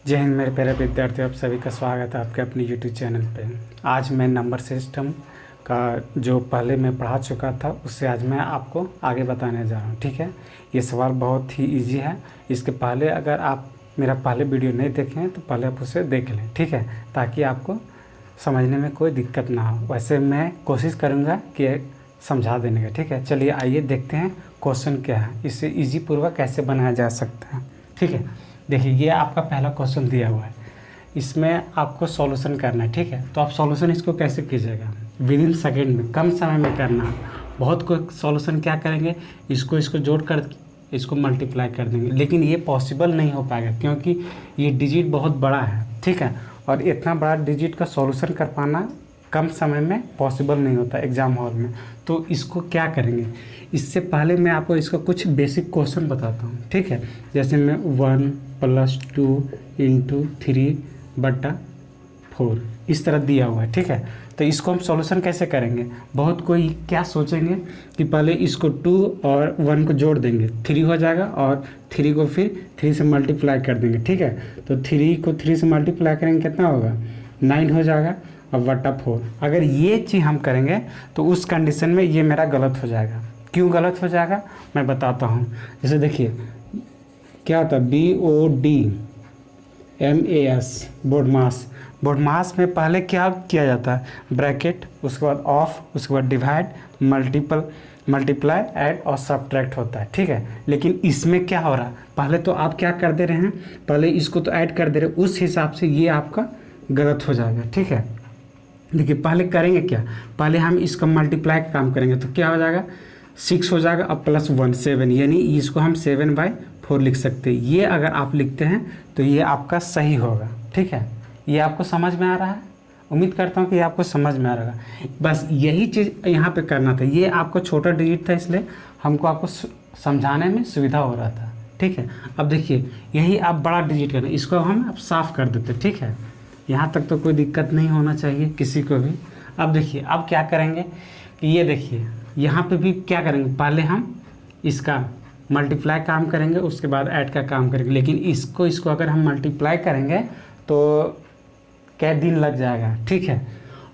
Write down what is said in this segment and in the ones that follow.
जय हिंद मेरे प्यारे विद्यार्थियों, आप सभी का स्वागत है आपके अपने यूट्यूब चैनल पे। आज मैं नंबर सिस्टम का जो पहले मैं पढ़ा चुका था उससे आज मैं आपको आगे बताने जा रहा हूँ। ठीक है, ये सवाल बहुत ही इजी है। इसके पहले अगर आप मेरा पहले वीडियो नहीं देखे हैं तो पहले आप उसे देख लें, ठीक है, ताकि आपको समझने में कोई दिक्कत ना हो। वैसे मैं कोशिश करूँगा कि समझा देने का। ठीक है, चलिए आइए देखते हैं क्वेश्चन क्या है, इसे ईजी पूर्वक कैसे बनाया जा सकता है। ठीक है, देखिए ये आपका पहला क्वेश्चन दिया हुआ है, इसमें आपको सॉल्यूशन करना है। ठीक है, तो आप सॉल्यूशन इसको कैसे कीजिएगा, विद इन सेकेंड में, कम समय में करना है। बहुत को सॉल्यूशन क्या करेंगे, इसको जोड़ कर इसको मल्टीप्लाई कर देंगे, लेकिन ये पॉसिबल नहीं हो पाएगा क्योंकि ये डिजिट बहुत बड़ा है। ठीक है, और इतना बड़ा डिजिट का सॉल्यूशन कर पाना कम समय में पॉसिबल नहीं होता एग्ज़ाम हॉल में। तो इसको क्या करेंगे, इससे पहले मैं आपको इसका कुछ बेसिक क्वेश्चन बताता हूँ। ठीक है, जैसे मैं 1 + 2 × 3/4 इस तरह दिया हुआ है। ठीक है, तो इसको हम सॉल्यूशन कैसे करेंगे। बहुत कोई क्या सोचेंगे कि पहले इसको 2 और 1 को जोड़ देंगे, 3 हो जाएगा, और 3 को फिर 3 से मल्टीप्लाई कर देंगे। ठीक है, तो 3 को 3 से मल्टीप्लाई करेंगे कितना होगा, 9 हो जाएगा, और /4। अगर ये चीज़ हम करेंगे तो उस कंडीशन में ये मेरा गलत हो जाएगा। क्यों गलत हो जाएगा मैं बताता हूँ। जैसे देखिए क्या होता है, BODMAS बोर्ड मास में पहले क्या किया जाता है, ब्रैकेट, उसके बाद ऑफ, उसके बाद डिवाइड, मल्टीप्लाई, ऐड और सब्ट्रैक्ट होता है। ठीक है, लेकिन इसमें क्या हो रहा है, पहले तो आप क्या कर दे रहे हैं, पहले इसको तो ऐड कर दे रहे हैं, उस हिसाब से ये आपका गलत हो जाएगा। ठीक है, देखिए पहले करेंगे क्या, पहले हम इसका मल्टीप्लाई का काम करेंगे, तो क्या हो जाएगा, 6 हो जाएगा, अब +1 7, यानी इसको हम 7/4 लिख सकते हैं। ये अगर आप लिखते हैं तो ये आपका सही होगा। ठीक है, ये आपको समझ में आ रहा है, उम्मीद करता हूँ कि आपको समझ में आ रहा है। बस यही चीज़ यहाँ पे करना था। ये आपको छोटा डिजिट था इसलिए हमको आपको समझाने में सुविधा हो रहा था। ठीक है, अब देखिए यही आप बड़ा डिजिट करना, इसको हम अब साफ़ कर देते। ठीक है, यहाँ तक तो कोई दिक्कत नहीं होना चाहिए किसी को भी। अब देखिए अब क्या करेंगे कि ये देखिए यहाँ पे भी क्या करेंगे, पहले हम इसका मल्टीप्लाई काम करेंगे, उसके बाद ऐड का काम करेंगे। लेकिन इसको अगर हम मल्टीप्लाई करेंगे तो क्या दिन लग जाएगा। ठीक है,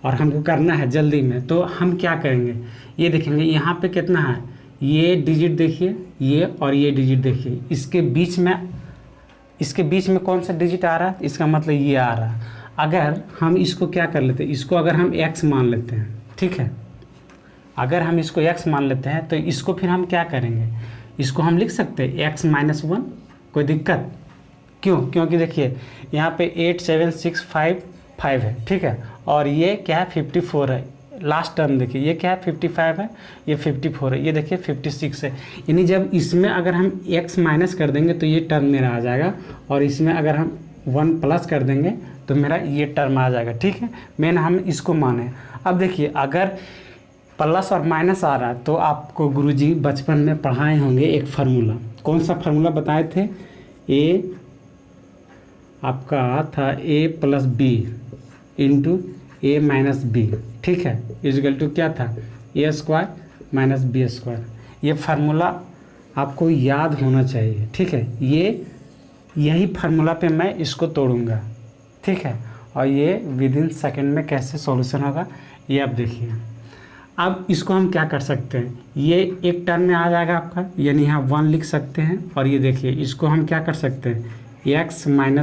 और हमको करना है जल्दी में, तो हम क्या करेंगे, ये देखेंगे यहाँ पे कितना है, ये डिजिट देखिए, ये और ये डिजिट देखिए, इसके बीच में कौन सा डिजिट आ रहा है, इसका मतलब ये आ रहा है। अगर हम इसको क्या कर लेते हैं, इसको अगर हम x मान लेते हैं, ठीक है, अगर हम इसको x मान लेते हैं तो इसको फिर हम क्या करेंगे, इसको हम लिख सकते हैं x - 1, कोई दिक्कत क्यों, क्योंकि देखिए यहाँ पे 8 7 6 5 5 है। ठीक है, और ये क्या है, 54 है। लास्ट टर्म देखिए, ये क्या है, 55 है, ये 54 है, ये देखिए 56 है। यानी जब इसमें अगर हम x माइनस कर देंगे तो ये टर्म मेरा आ जाएगा, और इसमें अगर हम 1 प्लस कर देंगे तो मेरा ये टर्म आ जाएगा। ठीक है, मेन हम इसको माने। अब देखिए अगर प्लस और माइनस आ रहा है तो आपको गुरुजी बचपन में पढ़ाए होंगे एक फार्मूला, कौन सा फार्मूला बताए थे, आपका था a + b × a - b। ठीक है, इक्वल टू क्या था, a² - b²। ये फार्मूला आपको याद होना चाहिए। ठीक है, यही फार्मूला पे मैं इसको तोड़ूंगा। ठीक है, और ये विद इन सेकेंड में कैसे सॉल्यूशन होगा ये आप देखिए। अब इसको हम क्या कर सकते हैं, ये एक टर्म में आ जाएगा आपका, यानी यहाँ 1 लिख सकते हैं, और ये देखिए इसको हम क्या कर सकते हैं, x - 1 ×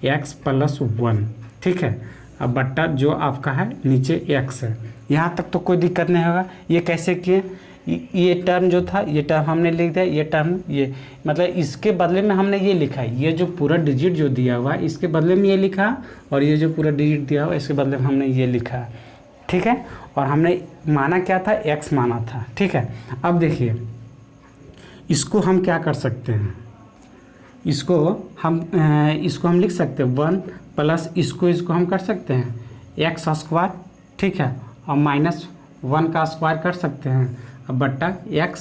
x + 1। ठीक है, अब बट्टा जो आपका है नीचे x है, यहाँ तक तो कोई दिक्कत नहीं होगा। ये कैसे किए, ये टर्म जो था ये टर्म हमने लिख दिया, ये टर्म ये मतलब इसके बदले में हमने ये लिखा है, ये जो पूरा डिजिट जो दिया हुआ है इसके बदले में ये लिखा, और ये जो पूरा डिजिट दिया हुआ इसके बदले में हमने ये लिखा है। ठीक है, और हमने माना क्या था, x माना था। ठीक है, अब देखिए इसको हम क्या कर सकते हैं, इसको हम लिख सकते हैं 1 प्लस इसको हम कर सकते हैं x²। ठीक है, और -1 का स्क्वायर कर सकते हैं, अब बट्टा x।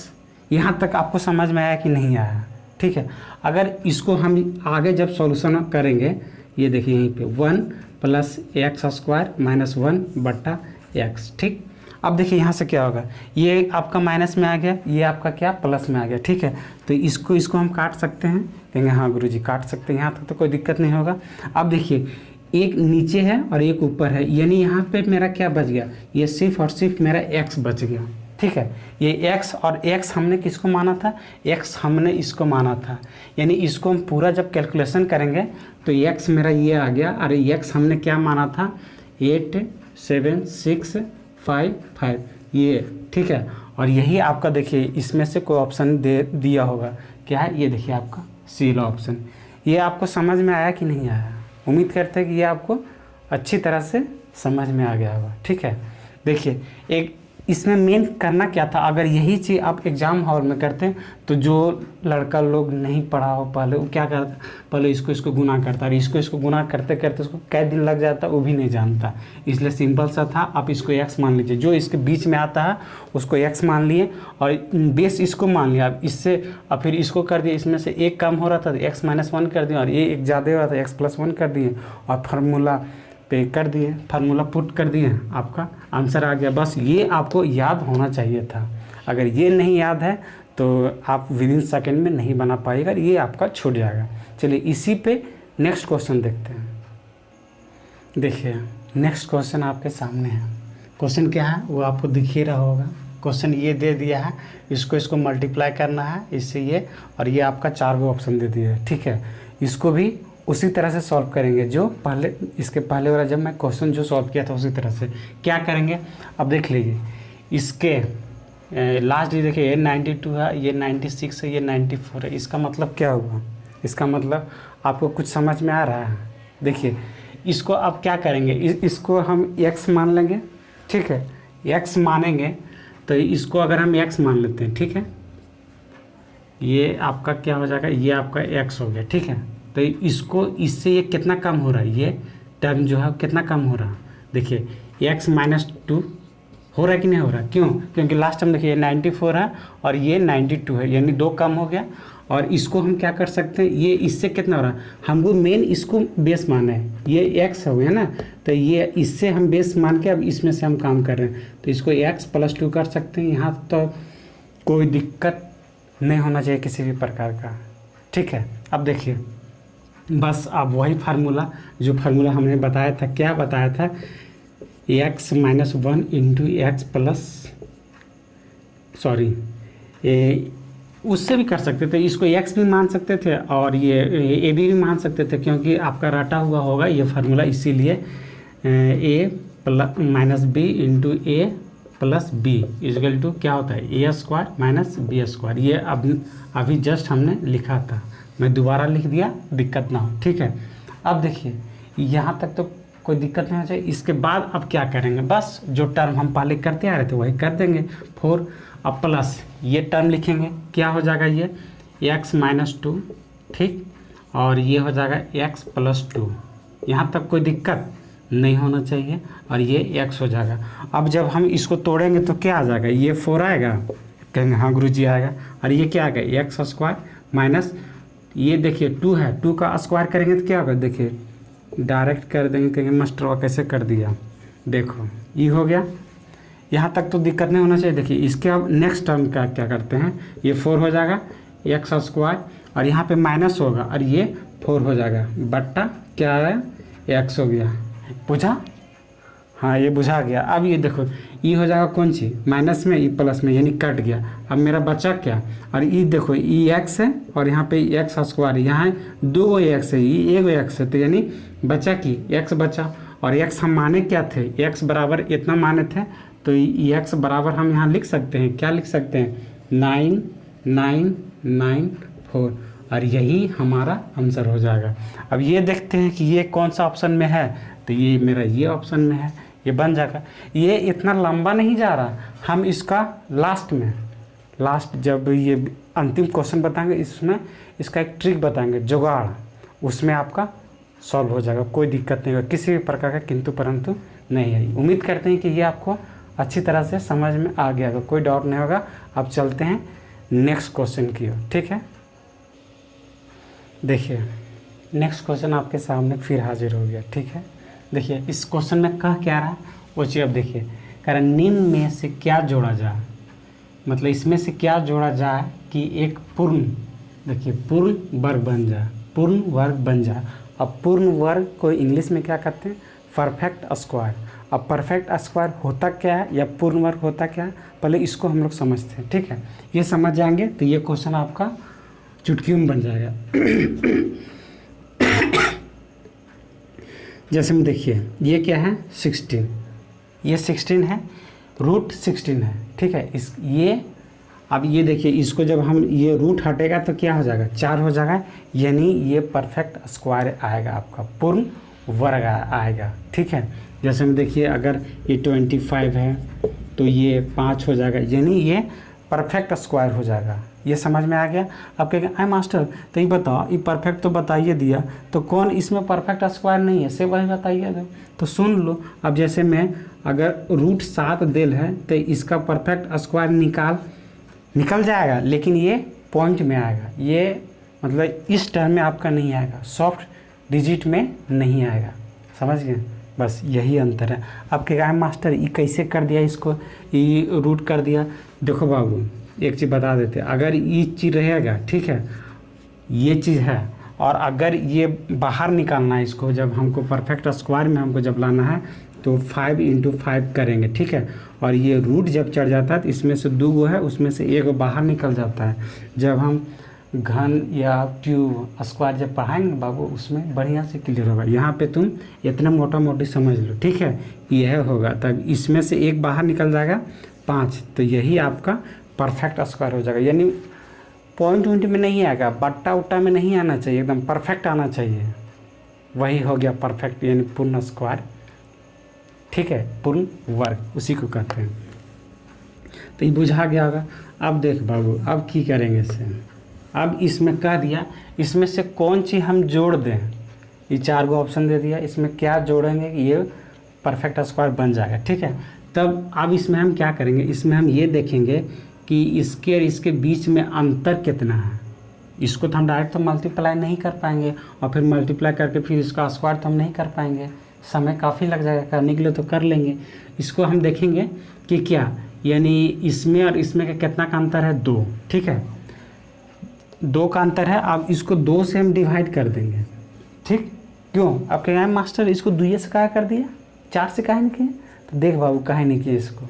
यहाँ तक आपको समझ में आया कि नहीं आया। ठीक है, अगर इसको हम आगे जब सॉल्यूशन करेंगे, ये देखिए यहीं पे 1 + x² - 1/x। ठीक, अब देखिए यहाँ से क्या होगा, ये आपका माइनस में आ गया, ये आपका क्या प्लस में आ गया, ठीक है। तो इसको हम काट सकते हैं, कहेंगे हाँ गुरुजी काट सकते हैं, यहाँ तक तो कोई दिक्कत नहीं होगा। अब देखिए एक नीचे है और एक ऊपर है, यानी यहाँ पे मेरा क्या बच गया, ये सिर्फ और सिर्फ मेरा x बच गया, ठीक है। ये x और x हमने किसको माना था, x हमने इसको माना था, यानी इसको हम पूरा जब कैलकुलेशन करेंगे तो x मेरा ये आ गया, अरे x हमने क्या माना था 8 7 6 5 5 ये, ठीक है। और यही आपका देखिए इसमें से कोई ऑप्शन दे दिया होगा, क्या है ये देखिए आपका सी वाला ऑप्शन। ये आपको समझ में आया कि नहीं आया, उम्मीद करते हैं कि ये आपको अच्छी तरह से समझ में आ गया होगा, ठीक है। देखिए एक इसमें मेन करना क्या था, अगर यही चीज़ आप एग्ज़ाम हॉल में करते हैं तो जो लड़का लोग नहीं पढ़ा हो पहले वो क्या करता, पहले इसको गुना करता, और इसको गुना करते करते उसको कै दिन लग जाता वो भी नहीं जानता। इसलिए सिंपल सा था, आप इसको x मान लीजिए, जो इसके बीच में आता है उसको x मान लिए और बेस इसको मान लिया, अब इससे और फिर इसको कर दिए, इसमें से एक कम हो रहा था तो x-1 कर दिया, और ये एक ज़्यादा हो रहा था x+1 कर दिए और फार्मूला पे कर दिए, फार्मूला पुट कर दिए, आपका आंसर आ गया। बस ये आपको याद होना चाहिए था, अगर ये नहीं याद है तो आप विदिन सेकेंड में नहीं बना पाएगा, ये आपका छूट जाएगा। चलिए इसी पे नेक्स्ट क्वेश्चन देखते हैं। देखिए नेक्स्ट क्वेश्चन आपके सामने है, क्वेश्चन क्या है वो आपको दिख ही रहा होगा। क्वेश्चन ये दे दिया है, इसको मल्टीप्लाई करना है इससे ये, और ये आपका 4 गो ऑप्शन दे दिया है, ठीक है। इसको भी उसी तरह से सॉल्व करेंगे जो पहले, इसके पहले वाला जब मैं क्वेश्चन जो सॉल्व किया था उसी तरह से क्या करेंगे। अब देख लीजिए इसके लास्ट ये देखिए ये 92 है, ये 96 है, ये 94 है, इसका मतलब क्या हुआ, इसका मतलब आपको कुछ समझ में आ रहा है। देखिए इसको अब क्या करेंगे, इसको हम x मान लेंगे, ठीक है। x मानेंगे तो इसको अगर हम x मान लेते हैं, ठीक है, ये आपका क्या हो जाएगा, ये आपका x हो गया, ठीक है। तो इसको इससे ये कितना कम हो रहा है, ये टर्म जो है कितना कम हो रहा है, देखिए x-2 हो रहा है कि नहीं हो रहा, क्यों, क्योंकि लास्ट टाइम देखिए 94 है और ये 92 है, यानी 2 कम हो गया। और इसको हम क्या कर सकते हैं, ये इससे कितना हो रहा है, हमको मेन इसको बेस माना है, ये x हो गया ना, तो ये इससे हम बेस मान के अब इसमें से हम काम कर रहे हैं, तो इसको x+2 कर सकते हैं। यहाँ तो कोई दिक्कत नहीं होना चाहिए किसी भी प्रकार का, ठीक है। अब देखिए बस अब वही फार्मूला जो फार्मूला हमने बताया था, क्या बताया था, x-1 into x plus, sorry उससे भी कर सकते थे, इसको x भी मान सकते थे और ये a भी मान सकते थे, क्योंकि आपका रटा हुआ होगा ये फार्मूला, इसीलिए a-b into a plus b is equal to क्या होता है a² माइनस b²। ये अभी जस्ट हमने लिखा था, मैं दोबारा लिख दिया, दिक्कत ना हो, ठीक है। अब देखिए यहाँ तक तो कोई दिक्कत नहीं हो चाहिए। इसके बाद अब क्या करेंगे, बस जो टर्म हम पहले करते आ रहे थे वही कर देंगे 4, अब प्लस ये टर्म लिखेंगे, क्या हो जाएगा ये x-2, ठीक, और ये हो जाएगा x+2, यहाँ तक कोई दिक्कत नहीं होना चाहिए, और ये x हो जाएगा। अब जब हम इसको तोड़ेंगे तो क्या आ जाएगा, ये 4 आएगा, कहेंगे हाँ गुरुजी आएगा, और ये क्या आएगा x² माइनस ये देखिए 2 है, 2 का स्क्वायर करेंगे तो क्या होगा, देखिए डायरेक्ट कर देंगे, कहेंगे मास्टर कैसे कर दिया, देखो ये हो गया। यहाँ तक तो दिक्कत नहीं होना चाहिए। देखिए इसके अब नेक्स्ट टर्म का क्या करते हैं, ये 4 हो जाएगा x² और यहाँ पे माइनस होगा और ये 4 हो जाएगा, बट्टा क्या है x हो गया, बुझा, हाँ ये बुझा गया। अब ये देखो ये हो जाएगा कौन सी माइनस में, ये प्लस में, यानी कट गया। अब मेरा बचा क्या, और ये देखो ये x है और यहाँ पे x², यहाँ 2 x है, ये 1 x है, तो यानी बचा कि x बचा, और x हम माने क्या थे, x बराबर इतना माने थे, तो x बराबर हम यहाँ लिख सकते हैं, क्या लिख सकते हैं 9994, और यही हमारा आंसर हो जाएगा। अब ये देखते हैं कि ये कौन सा ऑप्शन में है, तो ये मेरा ये ऑप्शन में है, ये बन जाएगा। ये इतना लंबा नहीं जा रहा, हम इसका लास्ट जब ये अंतिम क्वेश्चन बताएंगे इसमें इसका एक ट्रिक बताएंगे, जुगाड़, उसमें आपका सॉल्व हो जाएगा, कोई दिक्कत नहीं होगा, किसी भी प्रकार का किंतु परंतु नहीं है। उम्मीद करते हैं कि ये आपको अच्छी तरह से समझ में आ गया होगा, कोई डाउट नहीं होगा। अब चलते हैं नेक्स्ट क्वेश्चन की ओर, ठीक है। देखिए नेक्स्ट क्वेश्चन आपके सामने फिर हाजिर हो गया, ठीक है। देखिए इस क्वेश्चन में कह क्या रहा है वो चीज़, अब देखिए कह रहा निम्न में से क्या जोड़ा जाए, मतलब इसमें से क्या जोड़ा जाए कि एक पूर्ण, देखिए पूर्ण वर्ग बन जाए, पूर्ण वर्ग बन जाए। अब पूर्ण वर्ग को इंग्लिश में क्या कहते हैं, परफेक्ट स्क्वायर। अब परफेक्ट स्क्वायर होता क्या है या पूर्ण वर्ग होता क्या है, पहले इसको हम लोग समझते हैं, ठीक है। ये समझ जाएंगे तो ये क्वेश्चन आपका चुटकियों में बन जाएगा। जैसे में देखिए ये क्या है 16, ये 16 है, रूट 16 है, ठीक है। ये अब ये देखिए इसको जब हम ये रूट हटेगा तो क्या हो जाएगा 4 हो जाएगा, यानी ये परफेक्ट स्क्वायर आएगा, आपका पूर्ण वर्ग आएगा, ठीक है। जैसे में देखिए अगर ये 25 है तो ये 5 हो जाएगा, यानी ये परफेक्ट स्क्वायर हो जाएगा। ये समझ में आ गया। अब कहेंगे आई मास्टर तो ये बताओ, ये परफेक्ट तो बताइए दिया, तो कौन इसमें परफेक्ट स्क्वायर नहीं है, से वही बताइए दो। तो सुन लो, अब जैसे में अगर रूट 7 दिल है तो इसका परफेक्ट स्क्वायर निकल जाएगा, लेकिन ये पॉइंट में आएगा, ये मतलब इस टर्म में आपका नहीं आएगा, सॉफ्ट डिजिट में नहीं आएगा, समझ गए। बस यही अंतर है। अब कहेगा मास्टर ये कैसे कर दिया, इसको ये रूट कर दिया। देखो बाबू एक चीज़ बता देते, अगर ये चीज़ रहेगा, ठीक है, ये चीज़ है, और अगर ये बाहर निकालना है इसको, जब हमको परफेक्ट स्क्वायर में हमको जब लाना है तो 5 × 5 करेंगे, ठीक है। और ये रूट जब चढ़ जाता है तो इसमें से 2 गो है, उसमें से 1 बाहर निकल जाता है। जब हम घन या ट्यूब स्क्वायर जब पढ़ाएंगे बाबू, उसमें बढ़िया से क्लियर होगा। यहाँ पे तुम इतना मोटा मोटी समझ लो, ठीक है, यह होगा। तब इसमें से 1 बाहर निकल जाएगा 5, तो यही आपका परफेक्ट स्क्वायर हो जाएगा। यानी पॉइंट में नहीं आएगा, बट्टा उट्टा में नहीं आना चाहिए, एकदम परफेक्ट आना चाहिए, वही हो गया परफेक्ट, यानी पूर्ण स्क्वायर, ठीक है, पूर्ण वर्ग उसी को कहते हैं। तो ये बुझा गया होगा। अब देख बाबू अब की करेंगे इससे, अब इसमें कह दिया इसमें से कौन सी हम जोड़ दें, ये 4 गो ऑप्शन दे दिया, इसमें क्या जोड़ेंगे कि ये परफेक्ट स्क्वायर बन जाएगा, ठीक है। तब अब इसमें हम क्या करेंगे, इसमें हम ये देखेंगे कि इसके और इसके बीच में अंतर कितना है। इसको तो हम डायरेक्ट तो मल्टीप्लाई नहीं कर पाएंगे, और फिर मल्टीप्लाई करके फिर इसका स्क्वायर तो हम नहीं कर पाएंगे, समय काफ़ी लग जाएगा, करने के लिए तो कर लेंगे। इसको हम देखेंगे कि क्या, यानी इसमें और इसमें का कितना का अंतर है, 2, ठीक है, 2 का अंतर है। अब इसको 2 से हम डिवाइड कर देंगे, ठीक, क्यों। अब कहेंगे मास्टर इसको 2 से कहा कर दिया, 4 से काहे नहीं किए, तो देख बाबू काहे नहीं किए इसको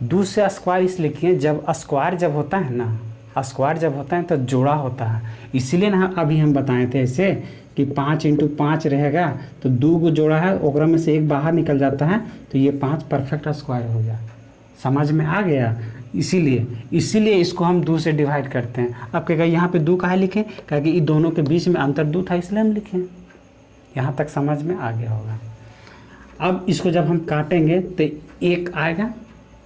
2 से स्क्वायर इसलिए किए, जब स्क्वायर जब होता है ना, स्क्वायर जब होता है तो जोड़ा होता है, इसीलिए ना अभी हम बताए थे ऐसे कि 5 × 5 रहेगा तो 2 को जोड़ा है, ओकरा में से 1 बाहर निकल जाता है, तो ये 5 परफेक्ट स्क्वायर हो गया। समझ में आ गया। इसीलिए इसको हम 2 से डिवाइड करते हैं। अब कहेगा यहाँ पे 2 काहे लिखें, क्योंकि इन दोनों के बीच में अंतर 2 था, इसलिए हम लिखें। यहाँ तक समझ में आ गया होगा। अब इसको जब हम काटेंगे तो 1 आएगा,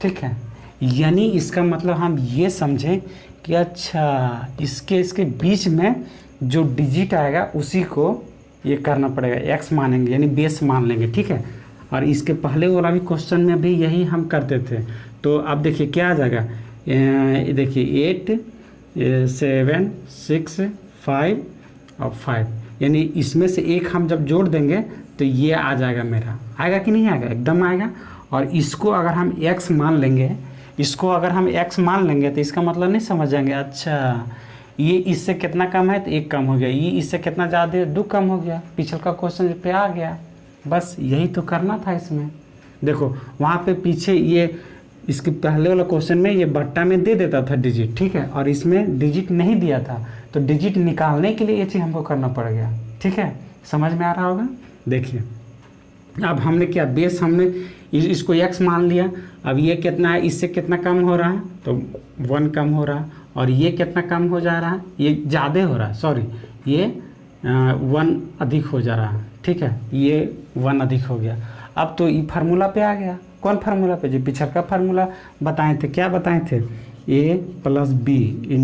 ठीक है, यानी इसका मतलब हम ये समझें कि अच्छा इसके बीच में जो डिजिट आएगा उसी को ये करना पड़ेगा, x मानेंगे, यानी बेस मान लेंगे, ठीक है। और इसके पहले वाला भी क्वेश्चन में भी यही हम करते थे। तो अब देखिए क्या आ जाएगा, देखिए 8 7 6 5 और 5, यानी इसमें से 1 हम जब जोड़ देंगे तो ये आ जाएगा मेरा, आएगा कि नहीं आएगा, एकदम आएगा। और इसको अगर हम x मान लेंगे, इसको अगर हम x मान लेंगे तो इसका मतलब नहीं समझ जाएंगे, अच्छा ये इससे कितना कम है तो 1 कम हो गया, ये इससे कितना ज़्यादा है 2 कम हो गया, पिछले का क्वेश्चन पे आ गया। बस यही तो करना था इसमें। देखो वहाँ पे पीछे ये इसके पहले वाला क्वेश्चन में ये बट्टा में दे देता था डिजिट, ठीक है, और इसमें डिजिट नहीं दिया था, तो डिजिट निकालने के लिए ये चीज़ हमको करना पड़ गया, ठीक है। समझ में आ रहा होगा। देखिए अब हमने क्या, बेस हमने इसको x मान लिया। अब ये कितना है, इससे कितना कम हो रहा है, तो 1 कम हो रहा है, और ये कितना कम हो जा रहा है, ये ज़्यादा हो रहा है, सॉरी ये 1 अधिक हो जा रहा है, ठीक है, ये 1 अधिक हो गया। अब तो ये फार्मूला पे आ गया। कौन फार्मूला पे, जो पिछड़ का फार्मूला बताए थे, क्या बताए थे, a + b × a -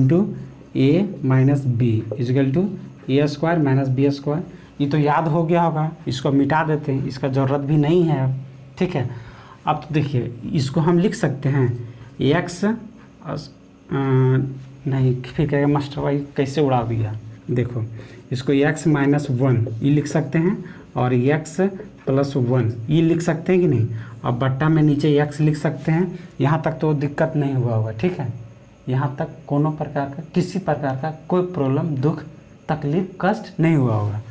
b = a² - b²। ये तो याद हो गया होगा, इसको मिटा देते हैं, इसका ज़रूरत भी नहीं है अब, ठीक है। अब तो देखिए इसको हम लिख सकते हैं x नहीं, फिर कहेगा मास्टर भाई कैसे उड़ा दिया। देखो इसको x - 1 ये लिख सकते हैं, और x प्लस 1 ये लिख सकते हैं कि नहीं। अब बट्टा में नीचे x लिख सकते हैं। यहाँ तक तो दिक्कत नहीं हुआ होगा, ठीक है। यहाँ तक कोनो प्रकार का किसी प्रकार का कोई प्रॉब्लम, दुख, तकलीफ, कष्ट नहीं हुआ होगा।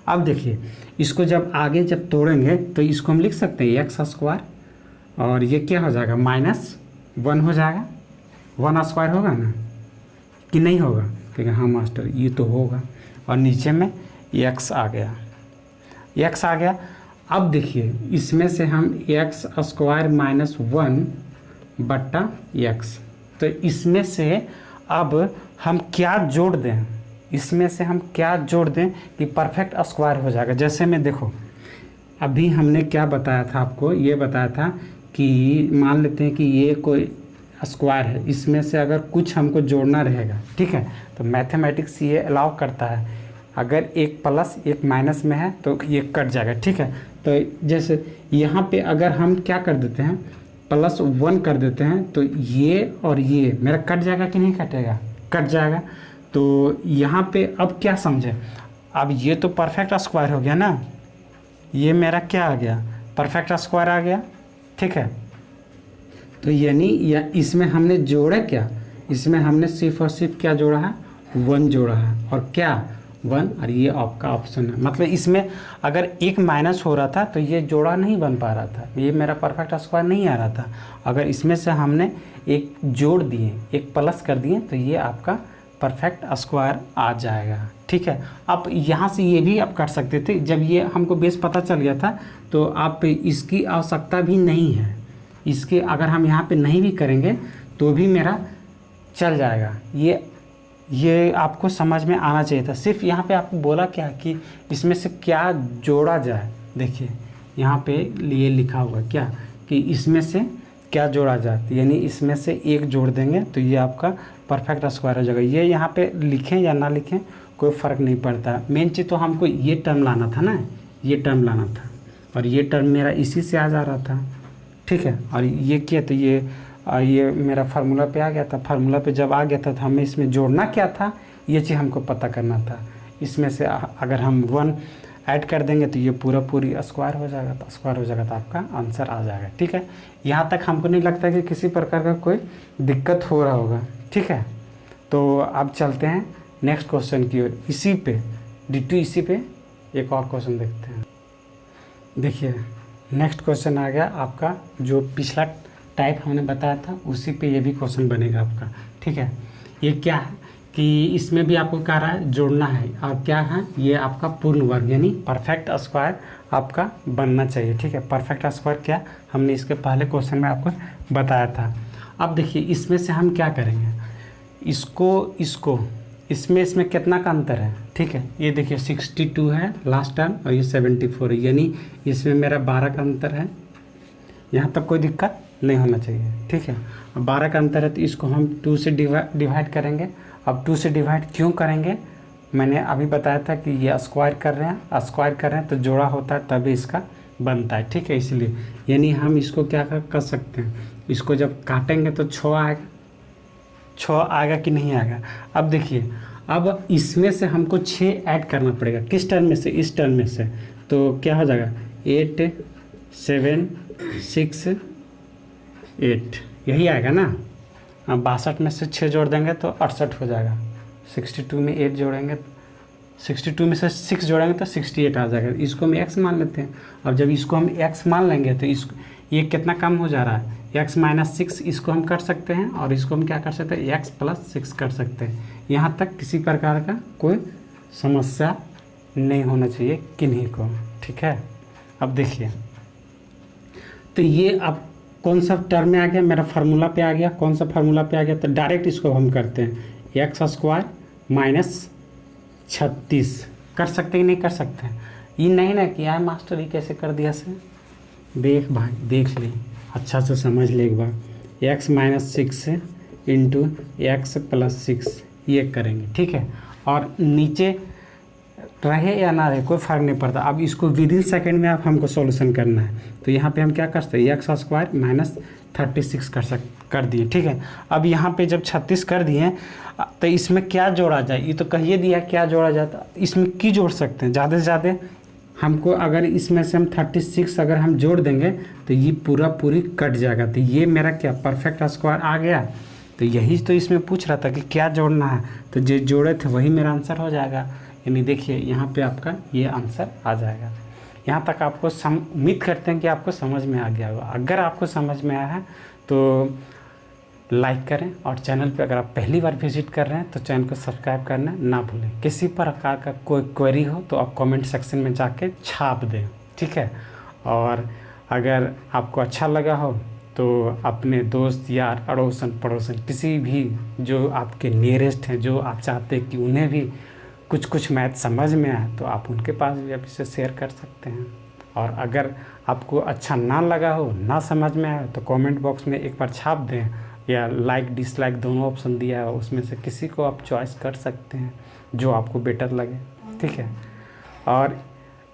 अब देखिए इसको जब आगे जब तोड़ेंगे तो इसको हम लिख सकते हैं एक्स स्क्वायर और ये क्या हो जाएगा -1 हो जाएगा। 1 स्क्वायर होगा ना कि नहीं होगा? ठीक है, हाँ मास्टर ये तो होगा। और नीचे में x आ गया, x आ गया। अब देखिए इसमें से हम एक्स स्क्वायर -1 बट्टा x, तो इसमें से अब हम क्या जोड़ दें, इसमें से हम क्या जोड़ दें कि परफेक्ट स्क्वायर हो जाएगा। जैसे में देखो अभी हमने क्या बताया था आपको, ये बताया था कि मान लेते हैं कि ये कोई स्क्वायर है, इसमें से अगर कुछ हमको जोड़ना रहेगा, ठीक है, तो मैथमेटिक्स ये अलाउ करता है। अगर एक प्लस एक माइनस में है तो ये कट जाएगा, ठीक है। तो जैसे यहाँ पे अगर हम क्या कर देते हैं +1 कर देते हैं तो ये और ये मेरा कट जाएगा कि नहीं कटेगा? कट जाएगा। तो यहाँ पे अब क्या समझे, अब ये तो परफेक्ट स्क्वायर हो गया ना, ये मेरा क्या आ गया परफेक्ट स्क्वायर आ गया, ठीक है। तो यानी या इसमें हमने जोड़ा क्या, इसमें हमने सिर्फ और सिर्फ क्या जोड़ा है 1 जोड़ा है और क्या 1, और ये आपका ऑप्शन है। मतलब इसमें अगर एक माइनस हो रहा था तो ये जोड़ा नहीं बन पा रहा था, ये मेरा परफेक्ट स्क्वायर नहीं आ रहा था। अगर इसमें से हमने एक जोड़ दिए, एक प्लस कर दिए तो ये आपका परफेक्ट स्क्वायर आ जाएगा, ठीक है। आप यहाँ से ये भी आप कर सकते थे, जब ये हमको बेस पता चल गया था तो आप इसकी आवश्यकता भी नहीं है, इसके अगर हम यहाँ पे नहीं भी करेंगे तो भी मेरा चल जाएगा। ये आपको समझ में आना चाहिए था। सिर्फ यहाँ पे आपको बोला क्या कि इसमें से क्या जोड़ा जाए, देखिए यहाँ पे ये लिखा हुआ क्या कि इसमें से क्या जोड़ा जाए, यानी इसमें से एक जोड़ देंगे तो ये आपका परफेक्ट स्क्वायर हो जाएगा। ये यहाँ पे लिखें या ना लिखें कोई फ़र्क नहीं पड़ता, मेन चीज़ तो हमको ये टर्म लाना था ना, ये टर्म लाना था और ये टर्म मेरा इसी से आ जा रहा था, ठीक है। और ये किया तो ये मेरा फार्मूला पे आ गया था, फार्मूला पे जब आ गया था तो हमें इसमें जोड़ना क्या था ये चीज़ हमको पता करना था। इसमें से अगर हम 1 ऐड कर देंगे तो ये पूरी स्क्वायर हो जाएगा, तो स्क्वायर हो जाएगा तो आपका आंसर आ जाएगा, ठीक है। यहाँ तक हमको नहीं लगता कि किसी प्रकार का कोई दिक्कत हो रहा होगा, ठीक है। तो अब चलते हैं नेक्स्ट क्वेश्चन की ओर। इसी पे D2 इसी पे एक और क्वेश्चन देखते हैं। देखिए नेक्स्ट क्वेश्चन आ गया आपका, जो पिछला टाइप हमने बताया था उसी पे ये भी क्वेश्चन बनेगा आपका, ठीक है। ये क्या है कि इसमें भी आपको कह रहा है जोड़ना है, और क्या है ये आपका पूर्ण वर्ग यानी परफेक्ट स्क्वायर आपका बनना चाहिए, ठीक है। परफेक्ट स्क्वायर क्या हमने इसके पहले क्वेश्चन में आपको बताया था। अब देखिए इसमें से हम क्या करेंगे, इसको इसमें कितना का अंतर है, ठीक है। ये देखिए 62 है लास्ट टर्म और ये 74 है, यानी इसमें मेरा 12 का अंतर है। यहाँ तक कोई दिक्कत नहीं होना चाहिए, ठीक है। 12 का अंतर है तो इसको हम 2 से डिवाइड करेंगे। अब 2 से डिवाइड क्यों करेंगे, मैंने अभी बताया था कि ये स्क्वायर कर रहे हैं तो जोड़ा होता है तभी इसका बनता है, ठीक है। इसलिए यानी हम इसको क्या कर सकते हैं, इसको जब काटेंगे तो 6 आएगा कि नहीं आएगा। अब देखिए अब इसमें से हमको 6 ऐड करना पड़ेगा, किस टर्म में से, इस टर्म में से। तो क्या हो जाएगा 8 7 6 8 यही आएगा ना। 62 में से 6 जोड़ देंगे तो 68 हो जाएगा। 62 में 8 जोड़ेंगे, 62 में से 6 जोड़ेंगे तो 68 आ जाएगा। इसको हम x मान लेते हैं। अब जब इसको हम x मान लेंगे तो ये कितना कम हो जा रहा है, x - 6 इसको हम कर सकते हैं और इसको हम क्या कर सकते हैं x + 6 कर सकते हैं। यहाँ तक किसी प्रकार का कोई समस्या नहीं होना चाहिए किन्हीं को, ठीक है। अब देखिए तो ये अब कौन सा टर्म में आ गया, मेरा फार्मूला पे आ गया। कौन सा फार्मूला पे आ गया, तो डायरेक्ट इसको हम करते हैं x² - 36 कर सकते हैं, नहीं कर सकते हैं। ये नहीं ना कि यार मास्टर ये कैसे कर दिया से, देख भाई देख ले, अच्छा से समझ ले एक बार। x - 6 इंटू x + 6 ये करेंगे, ठीक है। और नीचे रहे या ना रहे कोई फ़र्क नहीं पड़ता। अब इसको विदिन सेकेंड में आप हमको सॉल्यूशन करना है, तो यहाँ पे हम क्या कर सकते हैं x² - 36 कर दिए, ठीक है। अब यहाँ पे जब 36 कर दिए तो इसमें क्या जोड़ा जाए, ये तो कहिए दिया क्या जोड़ा जाता, इसमें की जोड़ सकते हैं ज़्यादा से ज़्यादा हमको अगर इसमें से हम 36 अगर हम जोड़ देंगे तो ये पूरी कट जाएगा। तो ये मेरा क्या परफेक्ट स्क्वायर आ गया। तो यही तो इसमें पूछ रहा था कि क्या जोड़ना है, तो जो जोड़े थे वही मेरा आंसर हो जाएगा। यानी देखिए यहाँ पे आपका ये आंसर आ जाएगा। यहाँ तक आपको उम्मीद करते हैं कि आपको समझ में आ गया होगा। अगर आपको समझ में आया है तो लाइक करें, और चैनल पे अगर आप पहली बार विजिट कर रहे हैं तो चैनल को सब्सक्राइब करना ना भूलें। किसी प्रकार का कोई क्वेरी हो तो आप कमेंट सेक्शन में जाके छाप दें, ठीक है। और अगर आपको अच्छा लगा हो तो अपने दोस्त यार अड़ोसन पड़ोसन किसी भी जो आपके नियरेस्ट हैं, जो आप चाहते हैं कि उन्हें भी कुछ मैथ समझ में आए, तो आप उनके पास भी आप इसे शेयर कर सकते हैं। और अगर आपको अच्छा ना लगा हो, ना समझ में आए, तो कमेंट बॉक्स में एक बार छाप दें, या लाइक डिसलाइक दोनों ऑप्शन दिया है, उसमें से किसी को आप चॉइस कर सकते हैं जो आपको बेटर लगे, ठीक है। और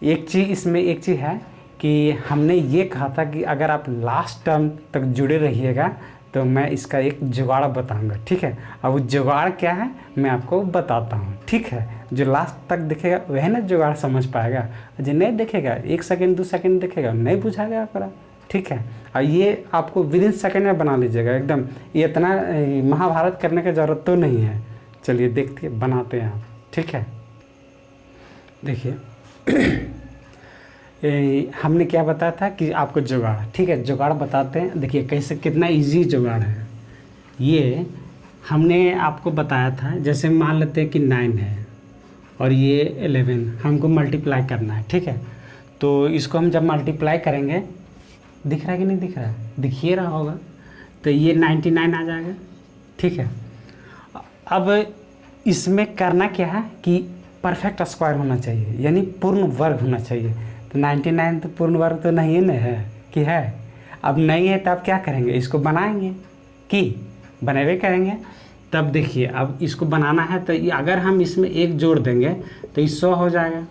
एक चीज़ है कि हमने ये कहा था कि अगर आप लास्ट टर्म तक जुड़े रहिएगा तो मैं इसका एक जुगाड़ बताऊंगा, ठीक है। अब वो जुगाड़ क्या है मैं आपको बताता हूँ, ठीक है। जो लास्ट तक दिखेगा वह ना जुगाड़ समझ पाएगा, जो नहीं देखेगा 1 सेकंड 2 सेकंड देखेगा नहीं बुझाएगा आपका, ठीक है। और ये आपको विदिन सेकंड में बना लीजिएगा एकदम। ये इतना महाभारत करने की ज़रूरत तो नहीं है। चलिए देखते बनाते हैं आप, ठीक है। देखिए हमने क्या बताया था कि आपको जुगाड़, ठीक है, जुगाड़ बताते हैं। देखिए कैसे कितना इजी जुगाड़ है। ये हमने आपको बताया था, जैसे मान लेते हैं कि 9 है और ये 11, हमको मल्टीप्लाई करना है, ठीक है। तो इसको हम जब मल्टीप्लाई करेंगे, दिख रहा है कि नहीं दिख रहा है, दिखिए रहा होगा, तो ये 99 आ जाएगा, ठीक है। अब इसमें करना क्या है कि परफेक्ट स्क्वायर होना चाहिए, यानी पूर्ण वर्ग होना चाहिए। तो 99 तो पूर्ण वर्ग तो नहीं है ना, है कि है। अब नहीं है तो आप क्या करेंगे, इसको बनाएंगे कि बनेवे करेंगे। तब देखिए अब इसको बनाना है तो अगर हम इसमें 1 जोड़ देंगे तो ये 100 हो जाएगा।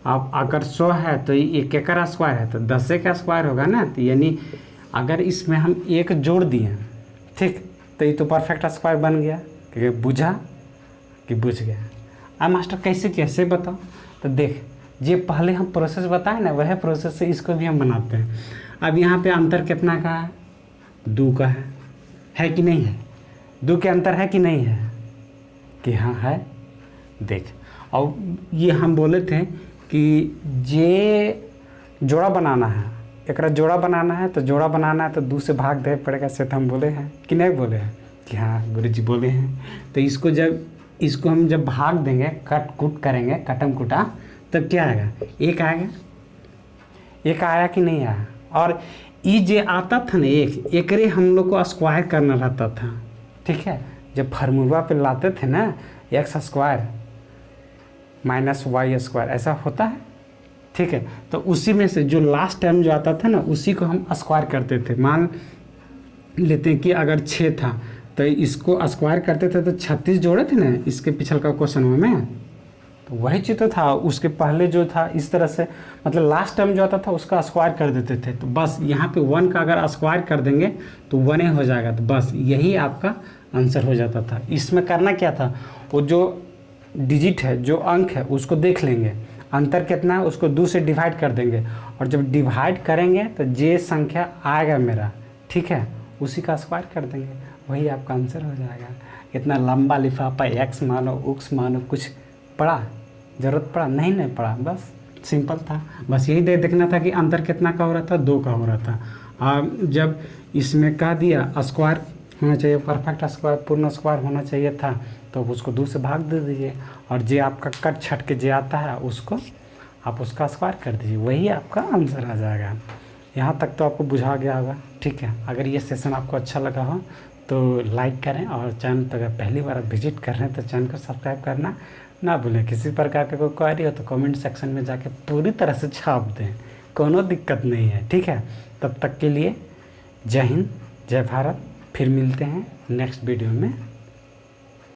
अब अगर 100 है तो ये 1 का स्क्वायर है तो 10 का स्क्वायर होगा ना। तो यानी अगर इसमें हम 1 जोड़ दिए, ठीक, तो ये तो परफेक्ट स्क्वायर बन गया। क्योंकि बुझा कि बुझ गया। अब मास्टर कैसे बताओ, तो देख ये पहले हम प्रोसेस बताए ना, वह प्रोसेस से इसको भी हम बनाते हैं। अब यहाँ पे अंतर कितना का है, 2 का है कि नहीं है, 2 के अंतर है कि नहीं है, कि हाँ है। देख और ये हम बोले थे कि जे जोड़ा बनाना है, एक जोड़ा बनाना है, तो जोड़ा बनाना है तो 2 से भाग दे पड़ेगा, से तो हम बोले हैं कि नहीं बोले हैं, कि हाँ गुरुजी बोले हैं। तो इसको हम जब भाग देंगे, कट कुट करेंगे, कटम कुटा, तब क्या आएगा, 1 आएगा। 1 आया कि नहीं आया। और ये जो आता था ना एक हम लोग को स्क्वायर करना रहता था, ठीक है। जब फार्मूला पे लाते थे ना, x square minus y square ऐसा होता है, ठीक है। तो उसी में से जो लास्ट टाइम जो आता था ना, उसी को हम स्क्वायर करते थे। मान लेते हैं कि अगर 6 था तो इसको स्क्वायर करते थे, तो 36 जोड़े थे ना इसके पिछल का क्वेश्चन में, तो वही चित्र था। उसके पहले जो था इस तरह से, मतलब लास्ट टाइम जो आता था उसका स्क्वायर कर देते थे। तो बस यहाँ पे 1 का अगर स्क्वायर कर देंगे तो 1 हो जाएगा। तो बस यही आपका आंसर हो जाता था। इसमें करना क्या था, वो जो डिजिट है, जो अंक है, उसको देख लेंगे, अंतर कितना है उसको 2 से डिवाइड कर देंगे, और जब डिवाइड करेंगे तो जे संख्या आएगा मेरा, ठीक है, उसी का स्क्वायर कर देंगे, वही आपका आंसर हो जाएगा। इतना लंबा लिफाफा एक्स मानो उक्स मानो कुछ पड़ा, ज़रूरत पड़ा नहीं पड़ा, बस सिंपल था। बस यही देखना था कि अंतर कितना का हो रहा था, 2 का हो रहा था। जब इसमें कह दिया स्क्वायर होना चाहिए, परफेक्ट स्क्वायर पूर्ण स्क्वायर होना चाहिए था, तो उसको 2 से भाग दे दीजिए, और जे आपका कट छट के जे आता है उसको आप उसका स्क्वायर कर दीजिए, वही आपका आंसर आ जाएगा। यहाँ तक तो आपको बुझा गया होगा, ठीक है। अगर ये सेशन आपको अच्छा लगा हो तो लाइक करें, और चैनल पर अगर पहली बार विजिट कर रहे हैं तो चैनल को सब्सक्राइब करना ना भूलें। किसी प्रकार का कोई क्वेरी हो तो कमेंट सेक्शन में जाके पूरी तरह से छाप दें, कोनो दिक्कत नहीं है, ठीक है। तब तक के लिए जय हिंद, जय भारत। फिर मिलते हैं नेक्स्ट वीडियो में।